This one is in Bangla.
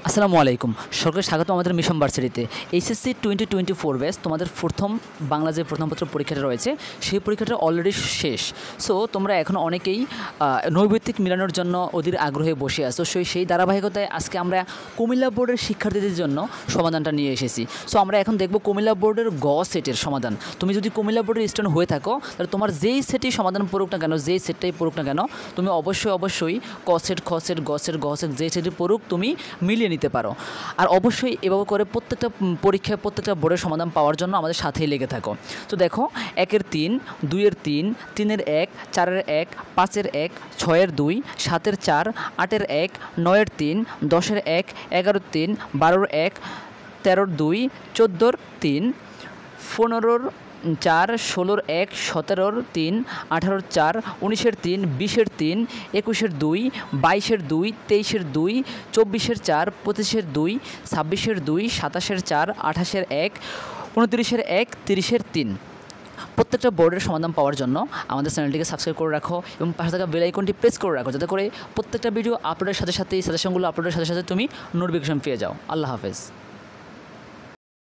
আসসালামু আলাইকুম। সকলকে স্বাগত আমাদের মিশন ভার্সিটিতে। এইচএসসি 2024 ব্যাচ তোমাদের প্রথম বাংলা যে প্রথম পত্র পরীক্ষাটা রয়েছে সেই পরীক্ষাটা অলরেডি শেষ। সো তোমরা এখন অনেকেই নৈর্ব্যক্তিক মিলানোর জন্য অধীর আগ্রহে বসে আছো। সেই ধারাবাহিকতায় আজকে আমরা কুমিল্লা বোর্ডের শিক্ষার্থীদের জন্য সমাধানটা নিয়ে এসেছি। সো আমরা এখন দেখব কুমিল্লা বোর্ডের গ সেটের সমাধান। তুমি যদি কুমিল্লা বোর্ডের স্টুডেন্ট হয়ে থাকো তাহলে তোমার যেই সেটই সমাধান পড়ুক না কেন, যেই সেটটাই পড়ুক না কেন, তুমি অবশ্যই ক সেট, খ সেট, গ সেট, গ সেট যেই সেটই পড়ুক তুমি মিলিয়ে নিতে পারো। আর অবশ্যই এভাবে করে প্রত্যেকটা পরীক্ষায় প্রত্যেকটা বোর্ডের সমাধান পাওয়ার জন্য আমাদের সাথেই লেগে থাকো। তো দেখো 1-এর 3, 2-এর 3, 3-এর 1, 4-এর 1, 5-এর 1, 6-এর 2, 7-এর 4, 8-এর 1, 9-এর 3, 10-এর 1, 11-এর 3, 12-এর 1, 13-এর 2, 14-এর 3, 15-এর 4, 16-এর 1, 17-এর 3, 18-এর 4, 19-এর 3, 20-এর 3, 21-এর 2, 22-এর 2, 23-এর 2, 24-এর 4, 25-এর 2, 26-এর 2, 27-এর 4, 28-এর 1, 29-এর 1, 30-এর 3। প্রত্যেকটা বোর্ডের সমাধান পাওয়ার জন্য আমাদের চ্যানেলটিকে সাবস্ক্রাইব করে রাখো এবং পাশে থাকা বেল আইকনটি প্রেস করে রাখো, যাতে করে প্রত্যেকটা ভিডিও আপলোডের সাথে সাথে সাজেশনগুলো আপলোডের সাথে সাথে তুমি নোটিফিকেশন পেয়ে যাও। আল্লাহ হাফেজ।